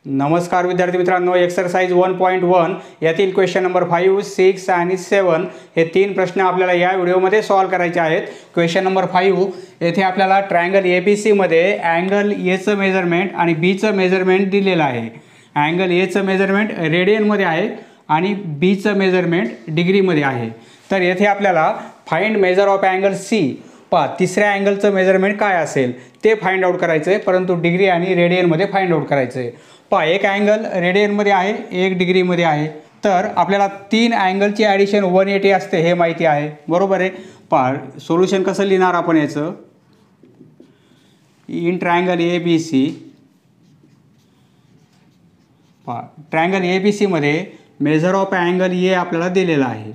नमस्कार विद्यार्थी मित्रांनो, एक्सरसाइज 1.1 यातील क्वेश्चन नंबर 5, 6 आणि 7 हे तीन प्रश्न आपल्याला या व्हिडिओमध्ये सॉल्व करायचे आहेत। क्वेश्चन नंबर 5 येथे आपल्याला ट्रायंगल ABC मध्ये अँगल Aचं मेजरमेंट आणि Bचं मेजरमेंट दिलेलं आहे। अँगल Aचं मेजरमेंट रेडियनमध्ये आहे आणि Bचं मेजरमेंट डिग्रीमध्ये आहे। तर येथे आपल्याला find major of angle C तिसऱ्या अँगलचं मेजरमेंट काय असेल ते फाइंड आउट करायचं आहे, परंतु डिग्री आणि रेडियनमध्ये फाइंड आउट करायचं आहे। एक अँगल रेडियनमध्ये आहे, एक डिग्रीमध्ये आहे, तर आपल्याला तीन अँगलची ॲडिशन 180 असते हे माहिती आहे, बरोबर आहे। सोल्युशन कसं लिहिणार आपण याचं, in triangle ABC triangle ABC मध्ये मेजर ऑफ अँगल A आपल्याला दिलेला आहे,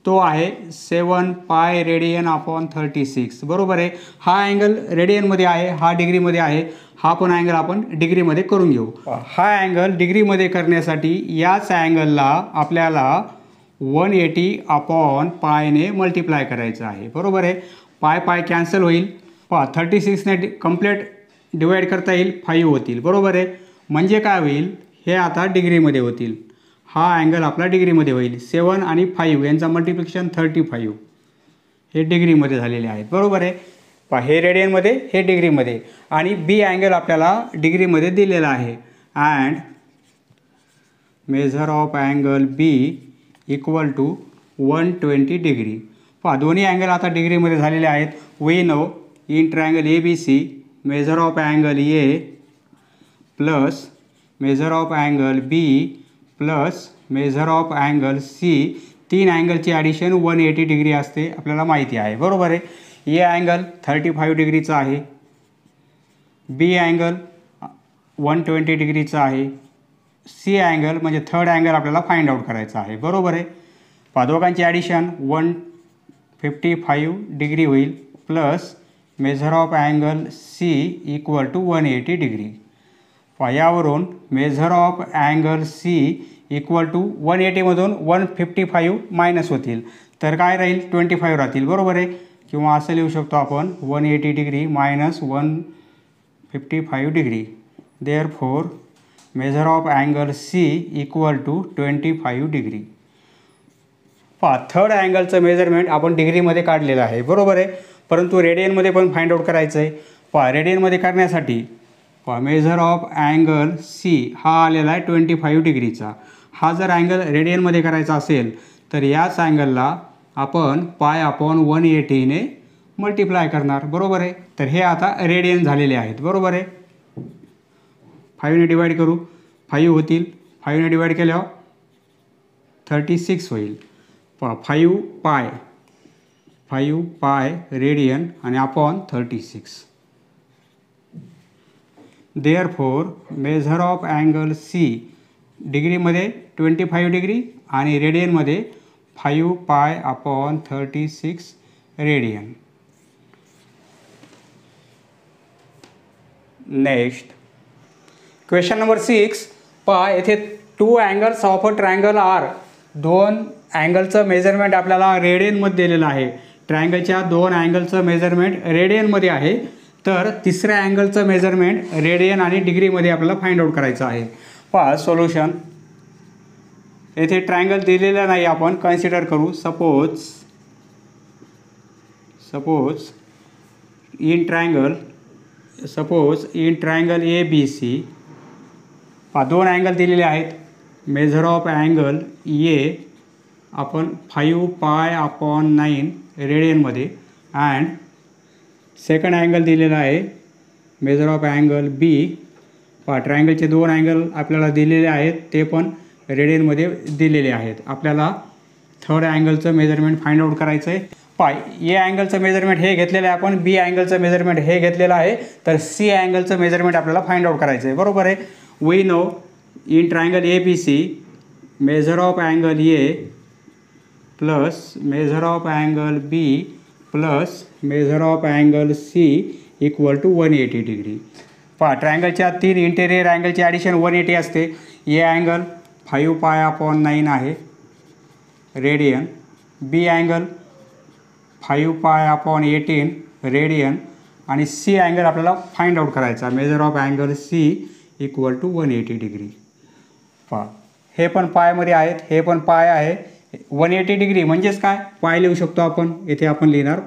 तो आहे 7 पाय रेडियन अपॉन 36, बरोबर आहे। हा अँगल रेडियनमध्ये आहे, हा डिग्रीमध्ये आहे, हा पण अँगल आपण डिग्रीमध्ये करून घेऊ। हा अँगल डिग्रीमध्ये करण्यासाठी याच अँगलला आपल्याला 180 अपॉन पायने मल्टिप्लाय करायचं आहे, बरोबर आहे। पाय पाय कॅन्सल होईल, 36 ने कंप्लीट डिवाइड करता येईल, 5 होतील, बरोबर आहे। म्हणजे काय होईल, हे आता डिग्रीमध्ये होतील, हा अँगल आपला डिग्रीमध्ये होईल। 7 आणि 5 यांचा मल्टिप्लिकेशन 35 हे डिग्रीमध्ये झालेले आहेत, बरोबर आहे। हे रेडियनमध्ये, हे डिग्रीमध्ये, आणि बी अँगल आपल्याला डिग्रीमध्ये दिलेला आहे। And measure of angle B equal to 120 degree. दोन्ही अँगल आता डिग्रीमध्ये झालेले आहेत। We know in triangle ABC measure of angle A plus measure of angle B plus measure of angle C, तीन अँगलची ॲडिशन 180 डिग्री असते आपल्याला माहिती आहे, बरोबर आहे। ए अँगल 35 डिग्रीचा आहे, बी अँगल 120 डिग्रीचा आहे, सी अँगल म्हणजे थर्ड अँगल आपल्याला फाइंड आउट करायचा आहे, बरोबर आहे। दोघांची ॲडिशन 155 डिग्री होईल plus measure of angle C equal to 180 degree. यावरून measure of angle C equal to 180 मधून 155 मायनस होतील, तर काय राहील, 25 राहतील, बरोबर आहे। किंवा असं लिहू शकतो आपण 180 degree minus 155 degree, therefore measure of angle C equal to 25 degree. Third अँगलचं मेजरमेंट आपण डिग्रीमध्ये काढलेलं आहे, बरोबर आहे, परंतु रेडियनमध्ये पण फाइंड आउट करायचं आहे। रेडियनमध्ये करण्यासाठी मेजर ऑफ अँगल सी हा आलेला आहे 25 डिग्रीचा। हा जर अँगल रेडियनमध्ये करायचा असेल तर याच अँगलला आपण पाय अपॉन 180 ने मल्टिप्लाय करणार, बरोबर आहे। तर हे आता रेडियन झालेले आहेत, बरोबर आहे। 5 ने डिवाइड करू, 5 होतील, 5 ने डिवाइड केल्यावर 36 होईल। 5 पाय रेडियन आणि upon 36, therefore measure of angle C डिग्रीमध्ये 25 डिग्री आणि रेडियनमध्ये 5 pi upon 36 radian. Next question number 6 येथे 2 angles of a triangle are, दोन अँगलचं मेजरमेंट आपल्याला रेडियनमध्ये दिलेलं आहे। ट्रायंगलच्या दोन अँगलचं मेजरमेंट रेडियनमध्ये आहे, तर तिसऱ्या अँगलचं मेजरमेंट रेडियन आणि डिग्रीमध्ये आपल्याला फाइंड आउट करायचं आहे। सोल्युशन, येथे ट्रायंगल दिलेला नाही, आपण कन्सिडर करू। सपोज इन ट्रायंगल ABC दोन अँगल दिलेले आहेत। मेजर ऑफ अँगल A आपण 5 पाय अपॉन 9 रेडियनमध्ये, अँड सेकंड अँगल दिलेला आहे मेजर ऑफ अँगल B। ट्रायंगलचे दोन अँगल आपल्याला दिलेले आहेत, ते पण रेडियनमध्ये दिलेले आहेत। आपल्याला थर्ड अँगलचं मेजरमेंट फाइंड आउट करायचं आहे। ए अँगलचं मेजरमेंट हे घेतलेलं आहे आपण, बी अँगलचं मेजरमेंट हे घेतलेलं आहे, तर सी अँगलचं मेजरमेंट आपल्याला फाइंड आउट करायचं आहे, बरोबर आहे। We know in triangle ABC measure of angle A plus measure of angle B plus measure of angle C equal to 180 degree. ट्रायंगलच्या तीन इंटेरियर अँगलची ॲडिशन 180 असते। ए अँगल 5 पाय अपॉन 9 आहे रेडियन, बी अँगल 5 पाय अपॉन 18 रेडियन, आणि C angle आपल्याला find out करायचा। Measure of angle C equal to 180 degree. पहा हे पण पायमध्ये आहेत, हे पण पाय आहे. 180 डिग्री म्हणजेच काय, पाय लिहू शकतो आपण. येथे आपण लिहिणार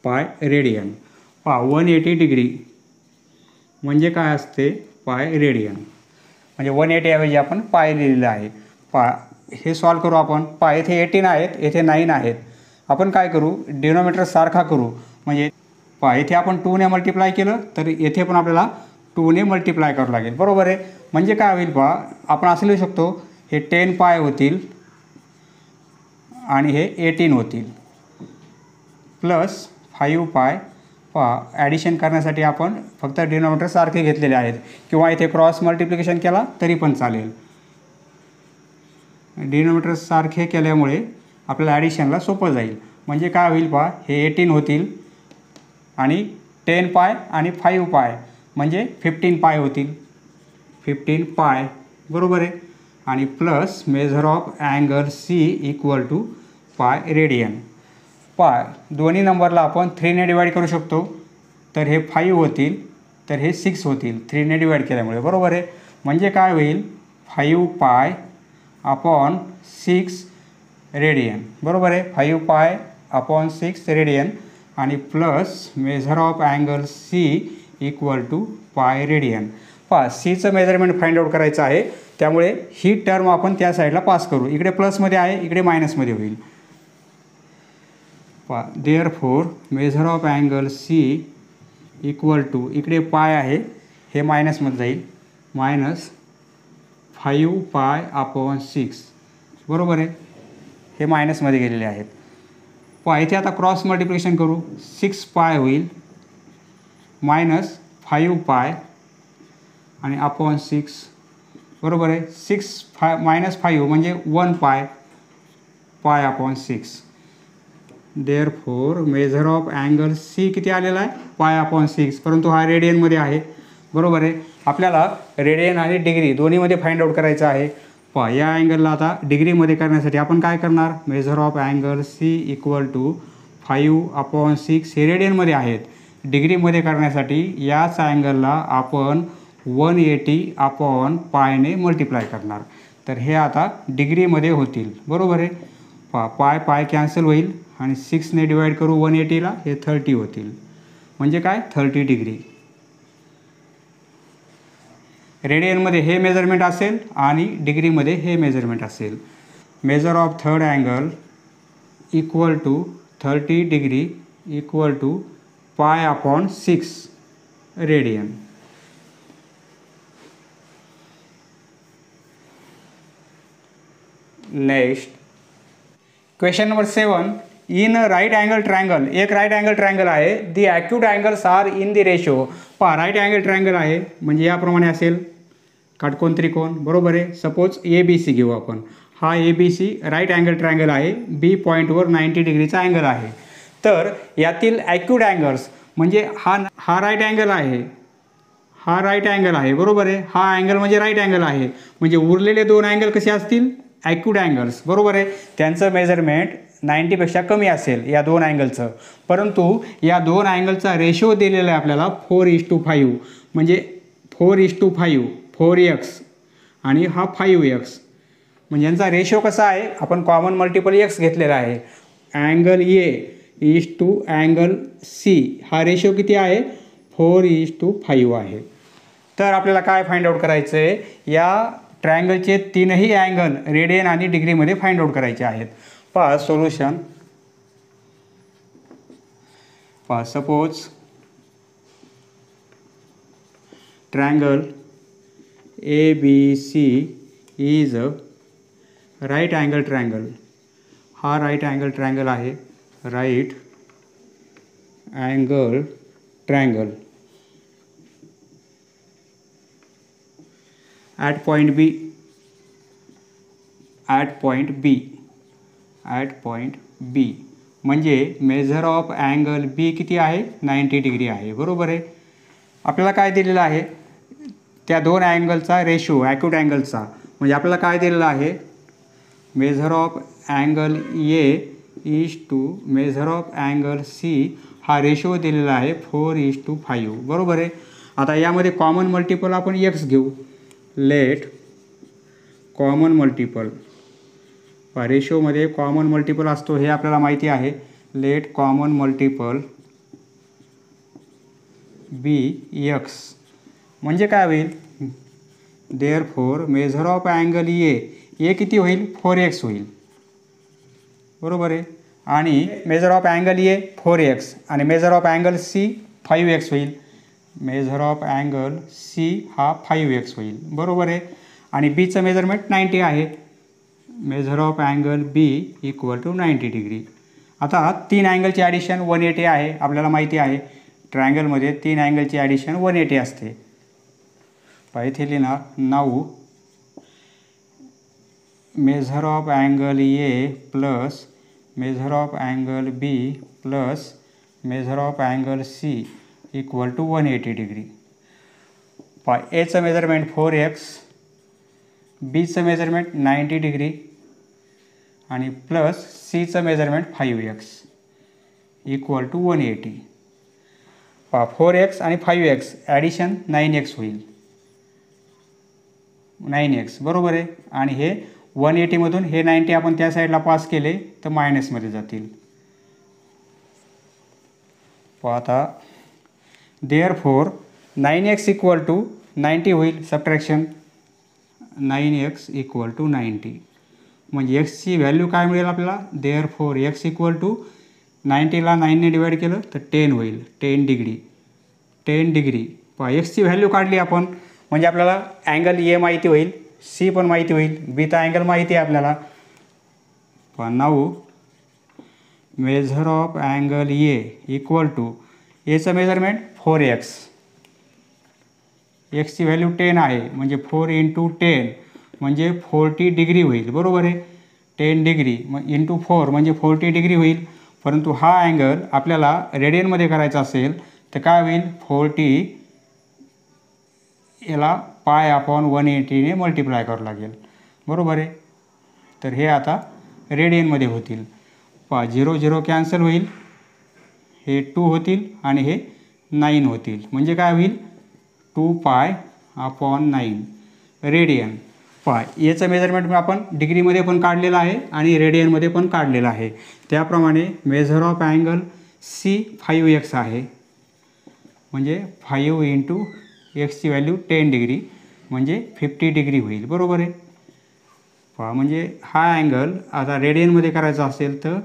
पाय रेडियन. पहा 180 डिग्री म्हणजे काय असते, पाय रेडियन. म्हणजे 180 ऐवजी आपण पाय लिहिलेलं आहे. पहा हे सॉल्व करू आपण. पहा येथे 18 आहेत, येथे 9 आहेत. आपण काय करू, डिनॉमिनेटर सारखा करू. म्हणजे पहा येथे आपण 2 ने मल्टिप्लाय केलं तर येथे पण आपल्याला 2 ने मल्टिप्लाय करावं लागेल. बरोबर आहे. म्हणजे काय होईल पहा, आपण असं लिहू शकतो, हे 10 पाय होतील आणि हे 18 होतील प्लस 5 पाय. पहा ॲडिशन करण्यासाठी आपण फक्त डिनॉमिनेटर सारखे घेतलेले आहेत, किंवा इथे क्रॉस मल्टिप्लिकेशन केला तरी पण चालेल. डिनॉमिनेटर सारखे केल्यामुळे आपल्याला ॲडिशनला सोपं जाईल. म्हणजे काय होईल पहा, हे 18 होतील आणि 10 पाय आणि 5 पाय म्हणजे 15 पाय होतील. 15 पाय बरोबर आहे. आणि plus measure of angle C equal to pi radian. Pi दोन्ही नंबरला आपण 3 ने डिवाईड करू शकतो. तर हे 5 होतील, तर हे 6 होतील 3 ने डिवाईड केल्यामुळे. बरोबर आहे. म्हणजे काय होईल, 5 पाय अपॉन 6 रेडियन. बरोबर आहे. 5 पाय अपॉन 6 रेडियन आणि plus measure of angle C equal to pi radian. पहा सीचं मेजरमेंट फाइंड आउट करायचं आहे, त्यामुळे ही टर्म आपण त्या साईडला पास करू. इकडे प्लसमध्ये आहे, इकडे मायनसमध्ये होईल. पहा therefore measure of angle C equal to, इकडे पाय आहे, हे मायनसमध्ये जाईल, मायनस 5 पाय अपॉन 6. बरोबर आहे. हे मायनसमध्ये गेलेले आहेत. पहा इथे आता क्रॉस मल्टिप्लिकेशन करू. 6 पाय होईल मायनस 5 पाय आणि अपॉन 6. बरोबर आहे. 6 मायनस 5 म्हणजे 1 pi, pi upon 6. Therefore measure of angle C किती आलेला आहे, पाय अपॉन 6, परंतु हा रेडियनमध्ये आहे. बरोबर आहे. आपल्याला रेडियन आणि डिग्री दोन्हीमध्ये फाइंड आउट करायचं आहे. पहा या अँगलला आता डिग्रीमध्ये करण्यासाठी आपण काय करणार, measure of angle C equal to 5 upon 6. हे रेडियनमध्ये आहेत. डिग्रीमध्ये करण्यासाठी याच अँगलला आपण 180 अपॉन पायने मल्टिप्लाय करणार. तर हे आता डिग्रीमध्ये होतील. बरोबर आहे. पाय पाय कॅन्सल होईल आणि 6 ने डिवाईड करू 180ला, हे 30 होतील. म्हणजे काय, 30 डिग्री. रेडियनमध्ये हे मेजरमेंट असेल आणि डिग्रीमध्ये हे मेजरमेंट असेल. Measure of third angle equal to 30 degree equal to pi upon 6 radian. Next question number 7. In right angle triangle, एक राईट अँगल ट्रायंगल आहे. The acute angles are in the ratio. पहा right angle triangle आहे म्हणजे याप्रमाणे असेल, काटकोन त्रिकोण. बरोबर आहे. सपोज ABC घेऊ आपण. हा ABC राईट अँगल ट्रायंगल आहे. B पॉईंटवर 90 डिग्रीचा अँगल आहे. तर यातील ॲक्यूट अँगल्स म्हणजे हा राईट अँगल आहे, हा राईट अँगल आहे. बरोबर आहे. हा अँगल म्हणजे राईट अँगल आहे. म्हणजे उरलेले दोन अँगल कसे असतील, ॲक्यूट अँगल्स. बरोबर आहे. त्यांचं मेजरमेंट 90पेक्षा कमी असेल या दोन अँगलचं. परंतु या दोन अँगलचा रेशो दिलेला आहे आपल्याला 4:5. म्हणजे 4:5 4x आणि हा 5x. म्हणजे यांचा रेशो कसा आहे, आपण कॉमन मल्टिपल x घेतलेला आहे. Angle A is to angle C हा रेशो किती आहे, 4:5 आहे. तर आपल्याला काय फाइंड आउट करायचं आहे, या ट्रायंगलचे तीनही अँगल रेडियन आणि डिग्रीमध्ये फाइंड आउट करायचे आहेत. पहा सोल्युशन. पहा suppose triangle ABC is a right angle triangle. हा राईट अँगल ट्रायंगल आहे, right angle triangle. At point B, at point B म्हणजे मेजर ऑफ अँगल B किती आहे, 90 डिग्री आहे. बरोबर आहे. आपल्याला काय दिलेलं आहे, त्या दोन अँगलचा रेशो ॲक्यूट अँगलचा. म्हणजे आपल्याला काय दिलेलं आहे, measure of angle A is to measure of angle C हा रेशो दिलेला आहे 4:5. बरोबर आहे. आता यामध्ये कॉमन मल्टिपल आपण एक्स घेऊ. लेट कॉमन मल्टिपल, रेशोमध्ये कॉमन मल्टिपल असतो हे आपल्याला माहिती आहे. Let common multiple be x म्हणजे काय होईल, therefore measure of angle A किती होईल, 4x होईल. बरोबर आहे. आणि major of angle A 4x आणि major of angle C 5x होईल. मेजर ऑफ अँगल सी हा 5x होईल. बरोबर आहे. आणि बीचं मेजरमेंट 90 आहे. Measure of angle B equal to 90 degree. आता 3 अँगलची ॲडिशन 180 आहे, आपल्याला माहिती आहे. ट्रायंगलमध्ये 3 अँगलची ॲडिशन 180 असते. इथे लिहिणार now measure of angle A plus measure of angle B plus measure of angle C equal to 180 degree. एचं मेजरमेंट 4x, बीचं मेजरमेंट 90 डिग्री आणि प्लस सीचं measurement 5x equal to 180. 4x आणि 5x ॲडिशन 9x होईल. 9x बरोबर आहे. आणि हे 180मधून हे 90 आपण त्या साईडला पास केले तर मायनसमध्ये जातील. आता देअरफॉर 9x इक्वल टू 90 होईल. सबट्रॅक्शन 9x इक्वल टू 90 म्हणजे एक्सची व्हॅल्यू काय मिळेल आपल्याला, देअरफॉर x इक्वल टू 90ला 9ने डिवाईड केलं तर 10 होईल. 10 डिग्री. 10 डिग्री एक्सची व्हॅल्यू काढली आपण म्हणजे आपल्याला अँगल ए माहिती होईल, सी पण माहिती होईल, बीचा अँगल माहिती आहे आपल्याला. Now measure of angle A equal to एचं मेजरमेंट 4x, एक्सची व्हॅल्यू 10 आहे म्हणजे 4 × 10 म्हणजे 40 डिग्री होईल. बरोबर आहे. 10 डिग्री मग इंटू 4 म्हणजे 40 डिग्री होईल. परंतु हा अँगल आपल्याला रेडियनमध्ये करायचा असेल तर काय होईल, 40 याला π/180ने मल्टिप्लाय करावं लागेल. बरोबर आहे. तर हे आता रेडियनमध्ये होतील. 0 0 कॅन्सल होईल, हे 2 होतील आणि हे 9 होतील म्हणजे काय होईल, 2π/9 रेडियन. याचं मेजरमेंट आपण डिग्रीमध्ये पण काढलेलं आहे आणि रेडियनमध्ये पण काढलेलं आहे. त्याप्रमाणे major of angle C 5x आहे म्हणजे 5 × एक्सची व्हॅल्यू 10 डिग्री म्हणजे 50 डिग्री होईल. बरोबर आहे. म्हणजे हा अँगल आता रेडियनमध्ये करायचा असेल तर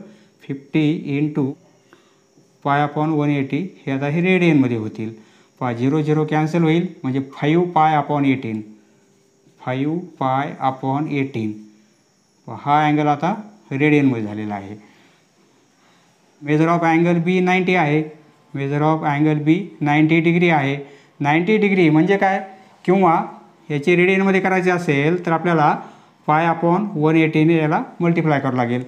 50 × π/180 हे आता हे रेडियनमध्ये होतील. 0 0 कॅन्सल होईल म्हणजे 5π/18 5π/18 हा अँगल आता रेडियनमध्ये झालेला आहे. मेजर ऑफ अँगल बी 90 आहे. Measure of angle B 90 degree आहे. 90 डिग्री म्हणजे काय, किंवा याची रेडियनमध्ये करायचे असेल तर आपल्याला π/180ने याला मल्टिप्लाय करावं लागेल.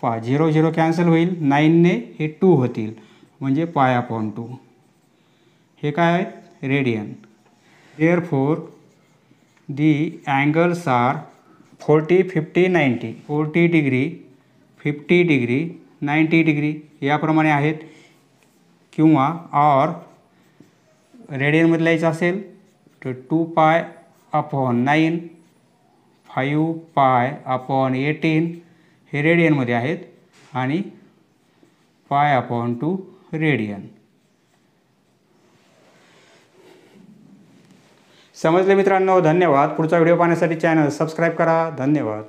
0 0 कॅन्सल होईल, 9ने हे 2 होतील म्हणजे π/2. हे काय आहेत, radian. Therefore the angles are 40 50 90. 40 degree 50 degree 90 degree याप्रमाणे आहेत. किंवा ऑर रेडियनमध्ये लिहायचं असेल तर 2π/9 5π/18 हे रेडियनमध्ये आहेत आणि π/2 रेडियन. समजले मित्रांनो, धन्यवाद. पुढचा व्हिडिओ पाहण्यासाठी चॅनल सबस्क्राईब करा. धन्यवाद.